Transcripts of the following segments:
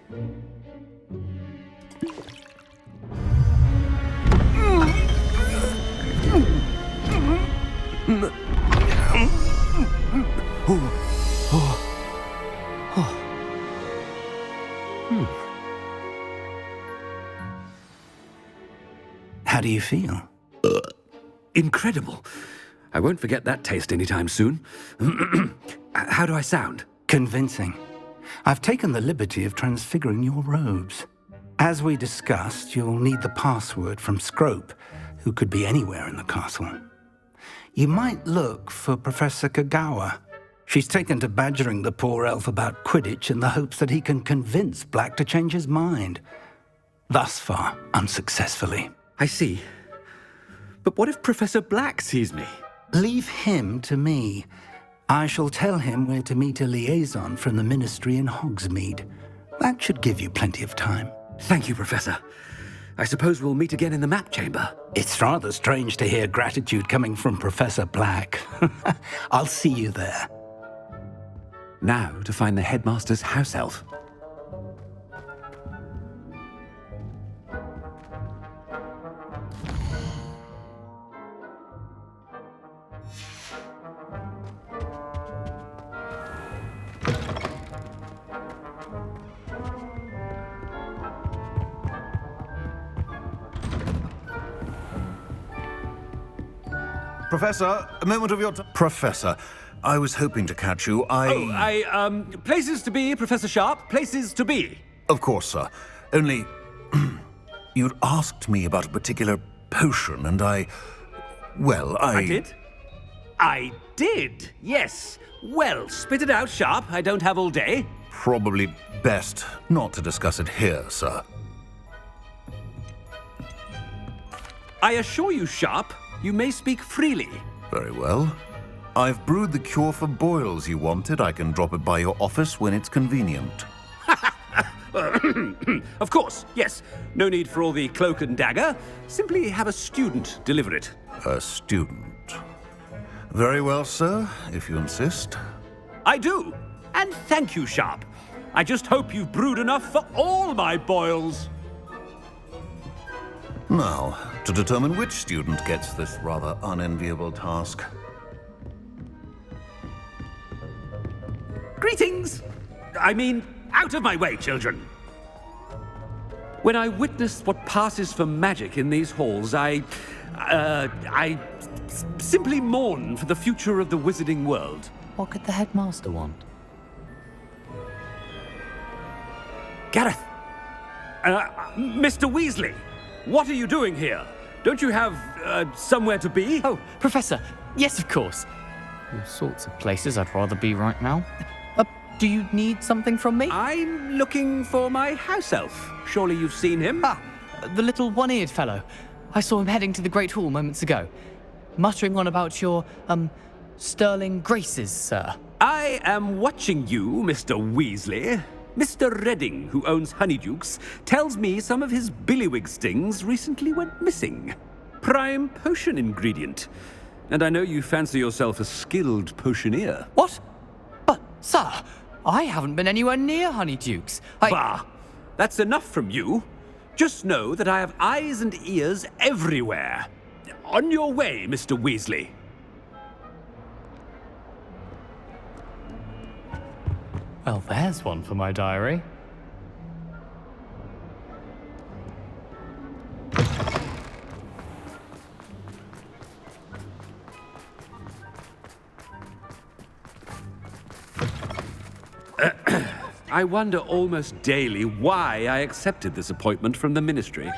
How do you feel? Incredible. I won't forget that taste anytime soon. How do I sound? Convincing. I've taken the liberty of transfiguring your robes. As we discussed, you'll need the password from Scrope, who could be anywhere in the castle. You might look for Professor Kagawa. She's taken to badgering the poor elf about Quidditch in the hopes that he can convince Black to change his mind. Thus far, unsuccessfully. I see. But what if Professor Black sees me? Leave him to me. I shall tell him where to meet a liaison from the Ministry in Hogsmeade. That should give you plenty of time. Thank you, Professor. I suppose we'll meet again in the map chamber. It's rather strange to hear gratitude coming from Professor Black. I'll see you there. Now to find the headmaster's house elf. Professor, a moment of your time. Professor, I was hoping to catch you. Places to be, Professor Sharp. Places to be. Of course, sir. Only, you'd asked me about a particular potion, and I did? I did, yes. Well, spit it out, Sharp. I don't have all day. Probably best not to discuss it here, sir. I assure you, Sharp, you may speak freely. Very well. I've brewed the cure for boils you wanted. I can drop it by your office when it's convenient. Of course, yes. No need for all the cloak and dagger. Simply have a student deliver it. A student. Very well, sir, if you insist. I do. And thank you, Sharp. I just hope you've brewed enough for all my boils. Now, to determine which student gets this rather unenviable task. Greetings! I mean, out of my way, children. When I witness what passes for magic in these halls, I simply mourn for the future of the wizarding world. What could the headmaster want? Gareth! Mr. Weasley! What are you doing here? Don't you have, somewhere to be? Oh, Professor, yes, of course. All sorts of places I'd rather be right now. Do you need something from me? I'm looking for my house elf. Surely you've seen him? Ah, the little one-eared fellow. I saw him heading to the Great Hall moments ago, muttering on about your, sterling graces, sir. I am watching you, Mr. Weasley. Mr. Redding, who owns Honeydukes, tells me some of his billywig stings recently went missing. Prime potion ingredient. And I know you fancy yourself a skilled potioneer. What? But, sir, I haven't been anywhere near Honeydukes. Bah! That's enough from you. Just know that I have eyes and ears everywhere. On your way, Mr. Weasley. Well, there's one for my diary. I wonder almost daily why I accepted this appointment from the Ministry.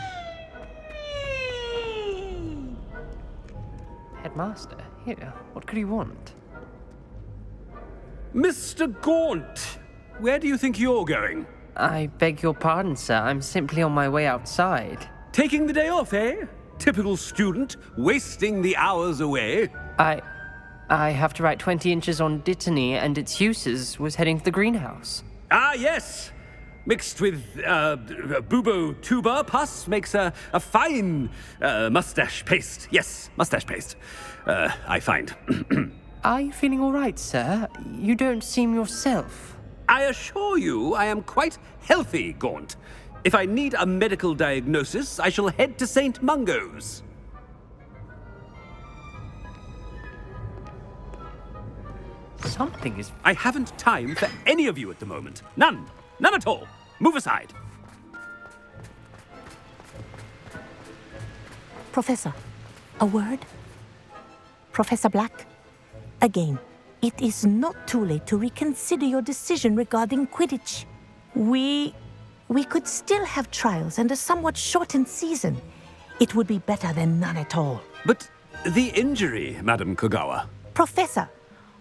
Headmaster, here, what could he want? Mr. Gaunt, where do you think you're going? I beg your pardon, sir. I'm simply on my way outside. Taking the day off, eh? Typical student, wasting the hours away. I have to write 20 inches on Dittany and its uses. Was heading to the greenhouse. Ah, yes. Mixed with bubo tuber pus makes a fine mustache paste. Yes, mustache paste. I find. Are you feeling all right, sir? You don't seem yourself. I assure you I am quite healthy, Gaunt. If I need a medical diagnosis, I shall head to St. Mungo's. Something is... I haven't time for any of you at the moment. None. None at all. Move aside. Professor, a word? Professor Black, again, it is not too late to reconsider your decision regarding Quidditch. We could still have trials and a somewhat shortened season. It would be better than none at all. But the injury, Madam Kogawa. Professor,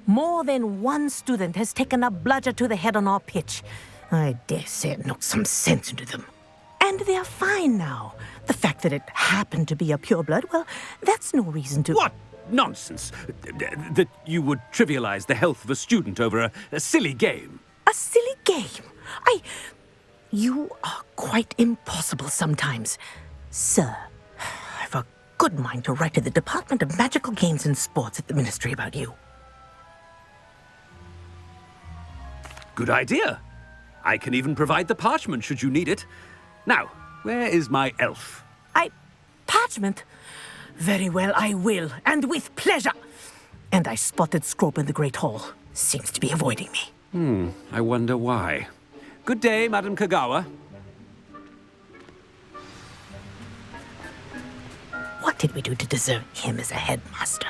more than one student has taken a bludger to the head on our pitch. I dare say it knocked some sense into them. And they're fine now. The fact that it happened to be a pureblood, well, that's no reason to... What nonsense! That you would trivialize the health of a student over a silly game. A silly game? You are quite impossible sometimes. Sir, I've a good mind to write to the Department of Magical Games and Sports at the Ministry about you. Good idea. I can even provide the parchment should you need it. Now, where is my elf? Parchment? Very well, I will, and with pleasure. And I spotted Scrope in the Great Hall. Seems to be avoiding me. I wonder why. Good day, Madam Kogawa. What did we do to deserve him as a headmaster?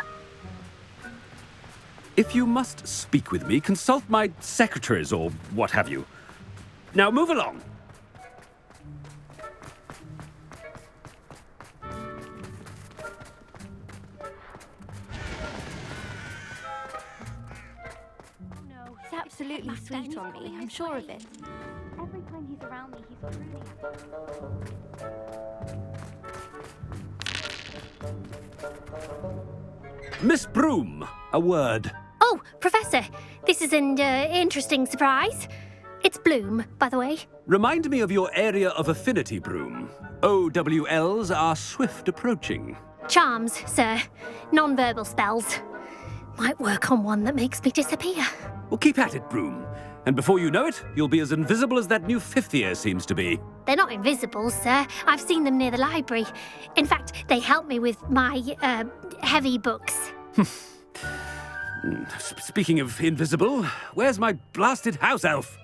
If you must speak with me, consult my secretaries or what have you. Now move along. He's absolutely sweet on me, I'm sure of it. Every time he's around me, he's really happy. Miss Broom, a word. Oh, Professor, this is an interesting surprise. It's Bloom, by the way. Remind me of your area of affinity, Broom. OWLs are swift approaching. Charms, sir. Non-verbal spells. Might work on one that makes me disappear. Well, keep at it, Broom. And before you know it, you'll be as invisible as that new fifth year seems to be. They're not invisible, sir. I've seen them near the library. In fact, they help me with my, heavy books. Speaking of invisible, where's my blasted house elf?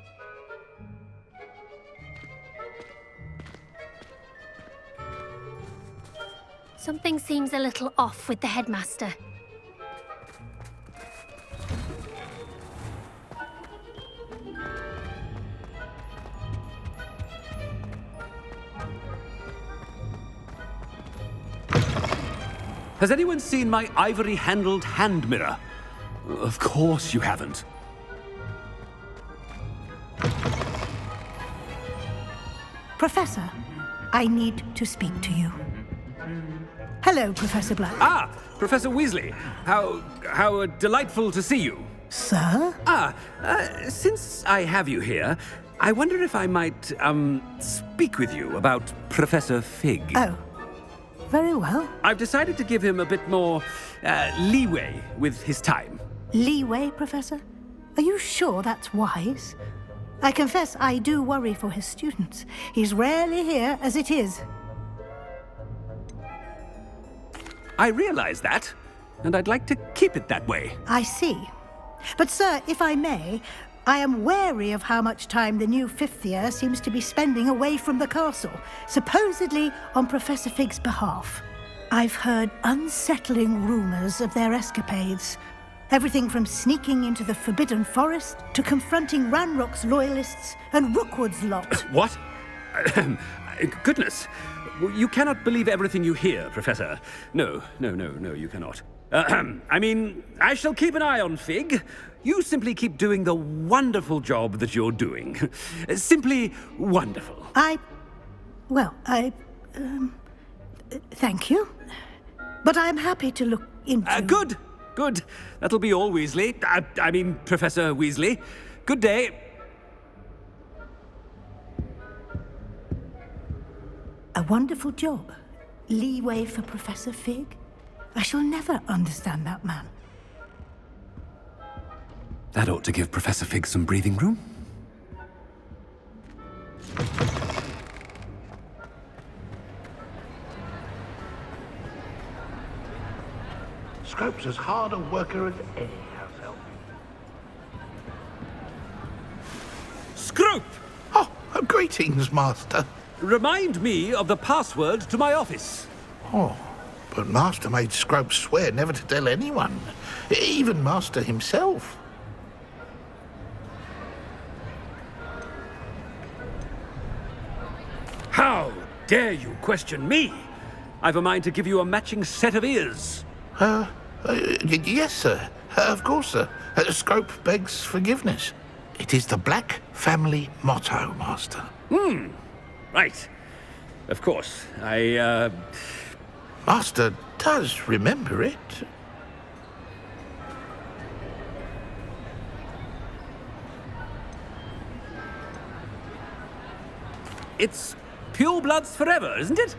Something seems a little off with the headmaster. Has anyone seen my ivory-handled hand mirror? Of course you haven't. Professor, I need to speak to you. Hello, Professor Black. Ah, Professor Weasley. How delightful to see you. Sir? Since I have you here, I wonder if I might, speak with you about Professor Fig. Oh, very well. I've decided to give him a bit more, leeway with his time. Leeway, Professor? Are you sure that's wise? I confess I do worry for his students. He's rarely here as it is. I realize that, and I'd like to keep it that way. I see. But, sir, if I may, I am wary of how much time the new fifth year seems to be spending away from the castle, supposedly on Professor Fig's behalf. I've heard unsettling rumors of their escapades. Everything from sneaking into the Forbidden Forest to confronting Ranrock's loyalists and Rookwood's lot. What? Goodness. You cannot believe everything you hear, Professor. No, you cannot. I mean, I shall keep an eye on Fig. You simply keep doing the wonderful job that you're doing. Simply wonderful. Thank you. But I'm happy to look into... Good. That'll be all, Weasley. I mean, Professor Weasley. Good day. A wonderful job. Leeway for Professor Fig. I shall never understand that man. That ought to give Professor Fig some breathing room. Scrope's as hard a worker as any house elf. Scrope! Oh, greetings, Master. Remind me of the password to my office. Oh, but Master made Scrope swear never to tell anyone, even Master himself. How dare you question me? I've a mind to give you a matching set of ears. Yes, sir. Of course, sir. Scrope begs forgiveness. It is the Black family motto, Master. Right. Of course. Master does remember it. It's pure bloods forever, isn't it?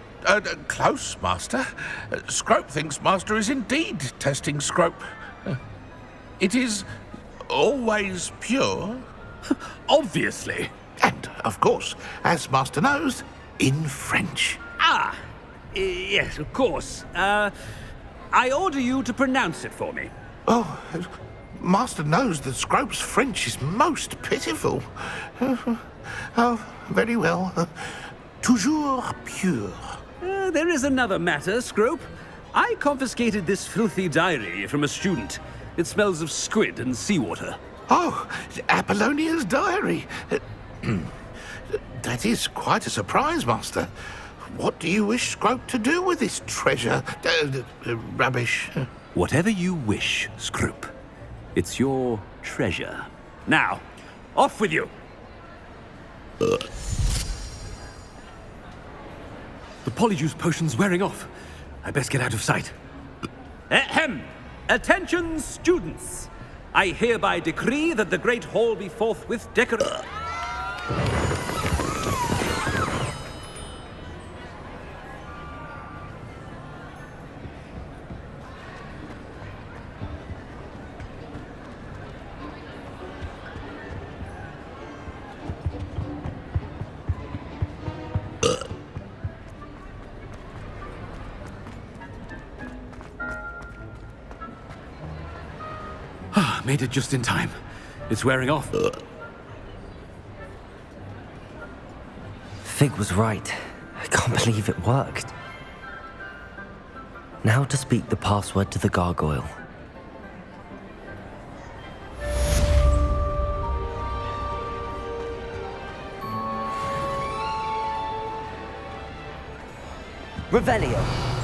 Close, Master. Scrope thinks Master is indeed testing Scrope. It is always pure. Obviously. And, of course, as Master knows, in French. Yes, of course. I order you to pronounce it for me. Oh, Master knows that Scrope's French is most pitiful. Oh, very well. Toujours pure. There is another matter, Scrope. I confiscated this filthy diary from a student. It smells of squid and seawater. Oh, Apollonia's diary. That is quite a surprise, Master. What do you wish Scrope to do with this treasure? Rubbish. Whatever you wish, Scrope. It's your treasure. Now, off with you. The Polyjuice potion's wearing off. I best get out of sight. Ahem! Attention, students! I hereby decree that the Great Hall be forthwith decorated. Made it just in time. It's wearing off. Fig was right. I can't believe it worked. Now to speak the password to the gargoyle. Revelio.